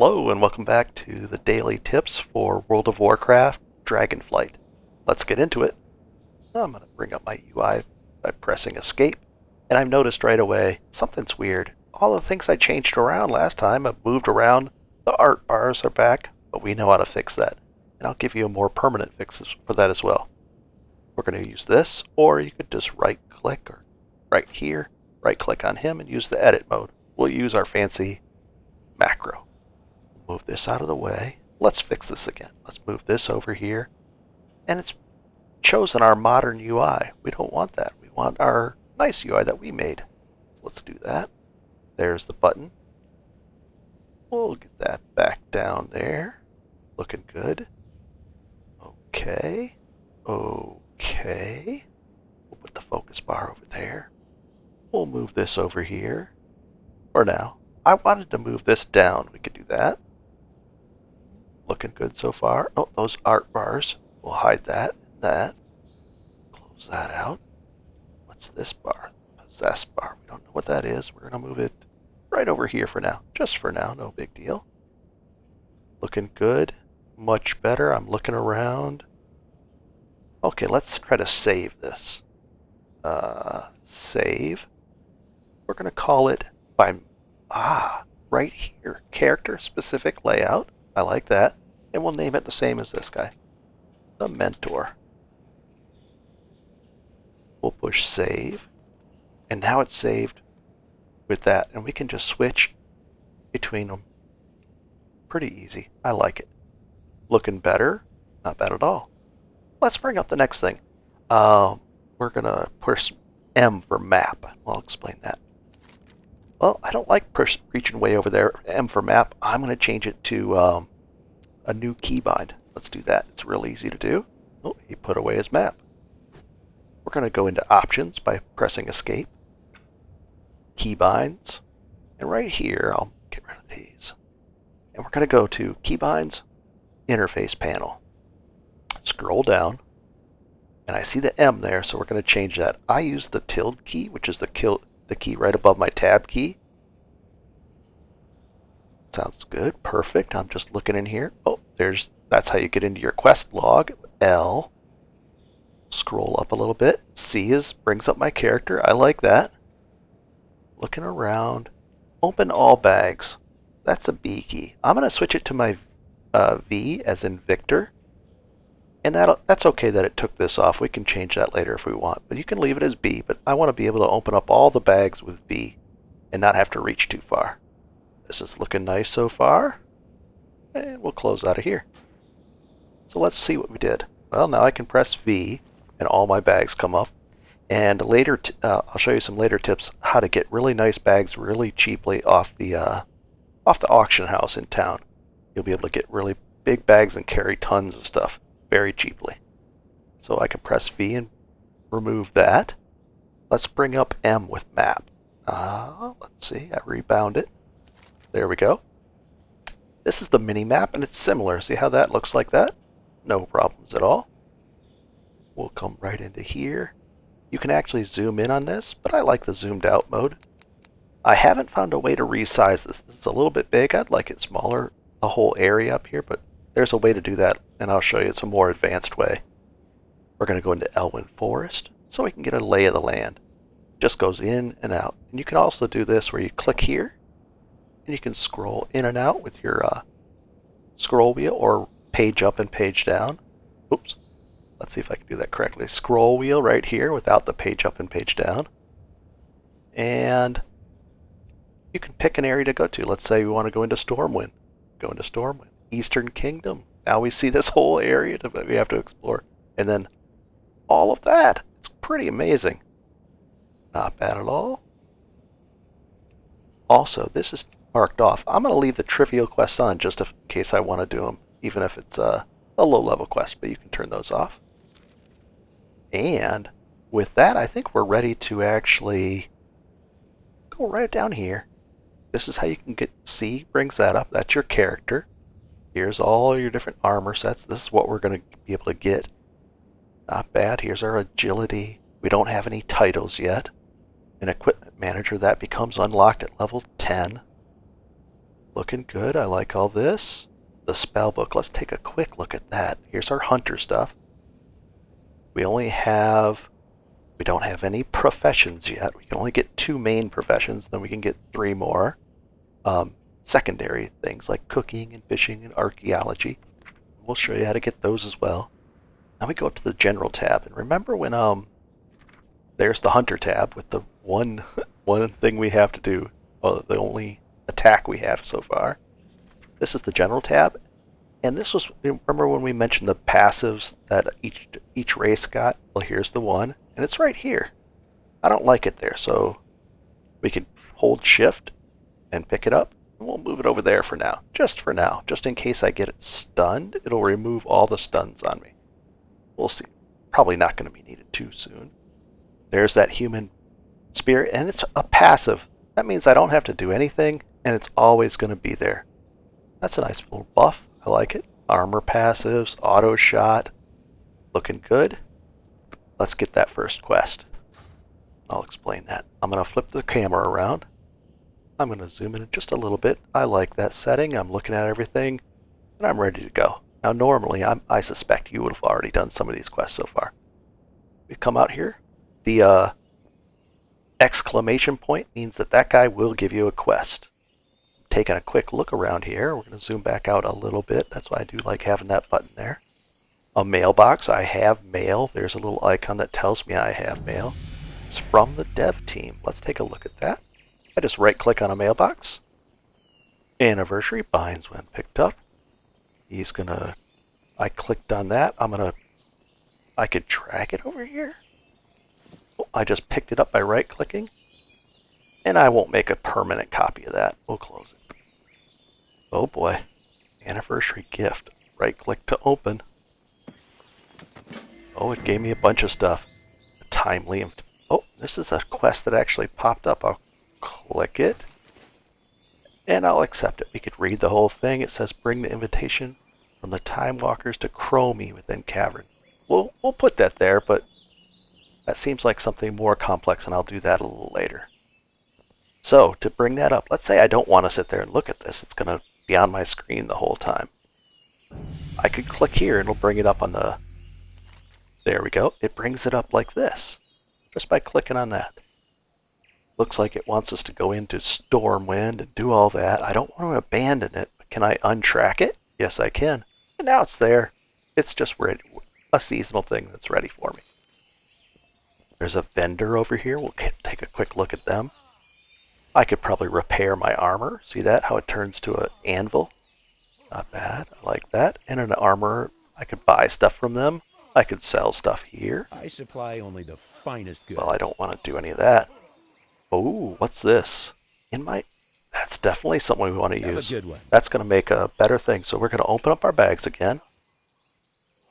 Hello and welcome back to the daily tips for World of Warcraft Dragonflight. Let's get into it. I'm going to bring up my UI by pressing escape, and I've noticed right away something's weird. All the things I changed around last time have moved around. The art bars are back, but we know how to fix that. And I'll give you a more permanent fix for that as well. We're going to use this, or you could just right click or right here, right click on him and use the edit mode. We'll use our fancy macro. Move this out of the way. Let's fix this again. Let's move this over here. And it's chosen our modern UI. We don't want that. We want our nice UI that we made. So let's do that. There's the button. We'll get that back down there. Looking good. Okay. Okay. We'll put the focus bar over there. We'll move this over here. For now. I wanted to move this down. We could do that. Looking good so far. Oh, those art bars. We'll hide that. That. Close that out. What's this bar? Possess bar. We don't know what that is. We're going to move it right over here for now. Just for now. No big deal. Looking good. Much better. I'm looking around. Okay, let's try to save this. Save. We're going to call it by... right here. Character specific layout. I like that. And we'll name it the same as this guy. The Mentor. We'll push save. And now it's saved with that. And we can just switch between them. Pretty easy. I like it. Looking better. Not bad at all. Let's bring up the next thing. We're going to push M for map. I'll explain that. Well, I don't like reaching way over there. M for map. I'm going to change it to a new keybind. Let's do that. It's real easy to do. Oh, he put away his map. We're going to go into options by pressing escape. Keybinds. And right here, I'll get rid of these. And we're going to go to keybinds, interface panel. Scroll down. And I see the M there, so we're going to change that. I use the tilde key, which is the key right above my tab key. Sounds good. Perfect. I'm just looking in here. Oh, that's how you get into your quest log. L. Scroll up a little bit. C brings up my character. I like that. Looking around. Open all bags. That's a B key. I'm going to switch it to my V as in Victor. And that's okay that it took this off. We can change that later if we want. But you can leave it as B. But I want to be able to open up all the bags with V and not have to reach too far. This is looking nice so far. And we'll close out of here. So let's see what we did. Well, now I can press V and all my bags come up. And later, I'll show you some later tips how to get really nice bags really cheaply off the auction house in town. You'll be able to get really big bags and carry tons of stuff very cheaply. So I can press V and remove that. Let's bring up M with map. Let's see, I rebound it. There we go. This is the mini map and it's similar. See how that looks like that? No problems at all. We'll come right into here. You can actually zoom in on this, but I like the zoomed out mode. I haven't found a way to resize this. This is a little bit big. I'd like it smaller, the whole area up here, but there's a way to do that, and I'll show you it's a more advanced way. We're going to go into Elwyn Forest so we can get a lay of the land. Just goes in and out. And you can also do this where you click here, and you can scroll in and out with your scroll wheel or page up and page down. Oops. Let's see if I can do that correctly. Scroll wheel right here without the page up and page down. And you can pick an area to go to. Let's say we want to go into Stormwind. Go into Stormwind. Eastern Kingdom. Now we see this whole area that we have to explore. And then all of that. It's pretty amazing. Not bad at all. Also, this is marked off. I'm going to leave the trivial quests on just in case I want to do them, even if it's a low-level quest, but you can turn those off. And with that, I think we're ready to actually go right down here. This is how you can get, C brings that up. That's your character. Here's all your different armor sets. This is what we're going to be able to get. Not bad. Here's our agility. We don't have any titles yet. An equipment manager that becomes unlocked at level 10. looking good. I like all this. The Spellbook, let's take a quick look at that. Here's our hunter stuff. We don't have any professions yet. We can only get 2 main professions, then we can get 3 more. Secondary things like cooking and fishing and archaeology. We'll show you how to get those as well. Now we go up to the general tab, and remember when there's the hunter tab with the one thing we have to do, well, the only attack we have so far. This is the general tab, and this was, remember when we mentioned the passives that each race got? Well, here's the one, and it's right here. I don't like it there, so we can hold shift and pick it up, and we'll move it over there for now, just in case I get it stunned. It'll remove all the stuns on me. We'll see. Probably not going to be needed too soon. There's that human spirit, and it's a passive. That means I don't have to do anything, and it's always going to be there. That's a nice little buff. I like it. Armor passives, auto shot. Looking good. Let's get that first quest. I'll explain that. I'm going to flip the camera around. I'm going to zoom in just a little bit. I like that setting. I'm looking at everything, and I'm ready to go. Now, normally, I suspect you would have already done some of these quests so far. We come out here. The exclamation point means that guy will give you a quest. Taking a quick look around here. We're going to zoom back out a little bit. That's why I do like having that button there. A mailbox. I have mail. There's a little icon that tells me I have mail. It's from the dev team. Let's take a look at that. I just right-click on a mailbox. Anniversary binds when picked up. He's gonna, I clicked on that. I could drag it over here. Oh, I just picked it up by right-clicking. And I won't make a permanent copy of that. We'll close it. Oh boy. Anniversary gift. Right-click to open. Oh, it gave me a bunch of stuff. Timely. Oh, this is a quest that actually popped up. I'll click it. And I'll accept it. We could read the whole thing. It says, bring the invitation from the Time Walkers to Chromie within Cavern. We'll put that there, but that seems like something more complex, and I'll do that a little later. So, to bring that up, let's say I don't want to sit there and look at this. It's going to be on my screen the whole time. I could click here, and it'll bring it up on the... There we go. It brings it up like this, just by clicking on that. Looks like it wants us to go into Stormwind and do all that. I don't want to abandon it, but can I untrack it? Yes, I can. And now it's there. It's just ready, a seasonal thing that's ready for me. There's a vendor over here. We'll take a quick look at them. I could probably repair my armor. See that? How it turns to an anvil? Not bad. I like that. And an armor, I could buy stuff from them. I could sell stuff here. I supply only the finest goods. Well, I don't want to do any of that. Oh, what's this? That's definitely something we want to use. A good one. That's going to make a better thing. So we're going to open up our bags again.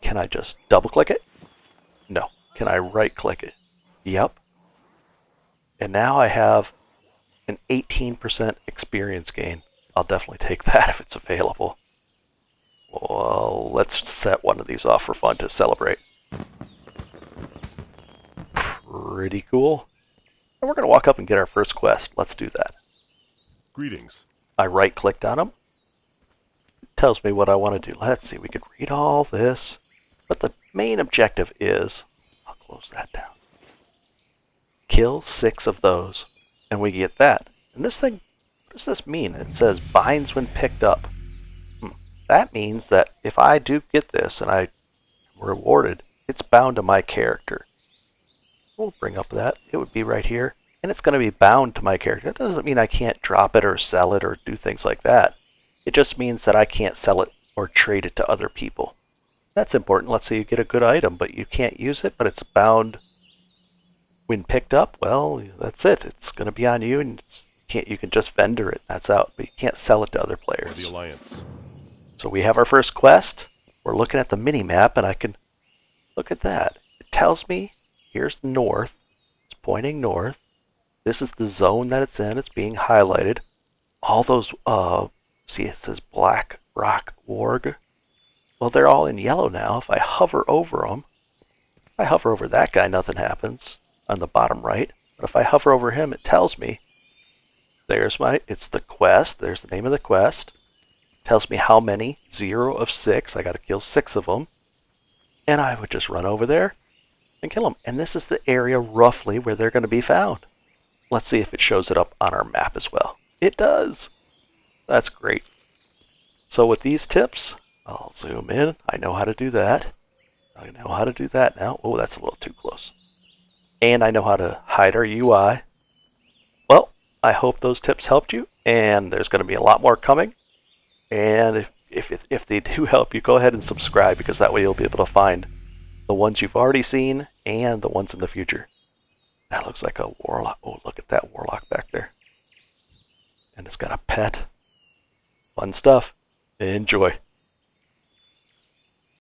Can I just double click it? No. Can I right click it? Yep. And now I have an 18% experience gain. I'll definitely take that if it's available. Well, let's set one of these off for fun to celebrate. Pretty cool. And we're going to walk up and get our first quest. Let's do that. Greetings. I right-clicked on them. It tells me what I want to do. Let's see. We could read all this. But the main objective is... I'll close that down. Kill 6 of those. And we get that. And this thing... What does this mean? It says binds when picked up. That means that if I do get this and I'm rewarded, it's bound to my character. We'll bring up that. It would be right here. And it's going to be bound to my character. That doesn't mean I can't drop it or sell it or do things like that. It just means that I can't sell it or trade it to other people. That's important. Let's say you get a good item, but you can't use it, but it's bound when picked up. Well, that's it. It's going to be on you, and you can just vendor it. That's out. But you can't sell it to other players. The Alliance. So we have our first quest. We're looking at the mini-map, and I can look at that. It tells me here's north. It's pointing north. This is the zone that it's in. It's being highlighted. All those, see it says Black Rock Warg. Well, they're all in yellow now. If I hover over them, if I hover over that guy, nothing happens on the bottom right. But if I hover over him, it tells me it's the quest. There's the name of the quest. Tells me how many. 0 of 6. I got to kill 6 of them. And I would just run over there and kill them. And this is the area roughly where they're going to be found. Let's see if it shows it up on our map as well. It does. That's great. So with these tips, I'll zoom in. I know how to do that. I know how to do that now. Oh, that's a little too close. And I know how to hide our UI. Well, I hope those tips helped you, and there's going to be a lot more coming. And if they do help you, go ahead and subscribe, because that way you'll be able to find the ones you've already seen and the ones in the future. That looks like a warlock. Oh, look at that warlock back there. And it's got a pet. Fun stuff. Enjoy.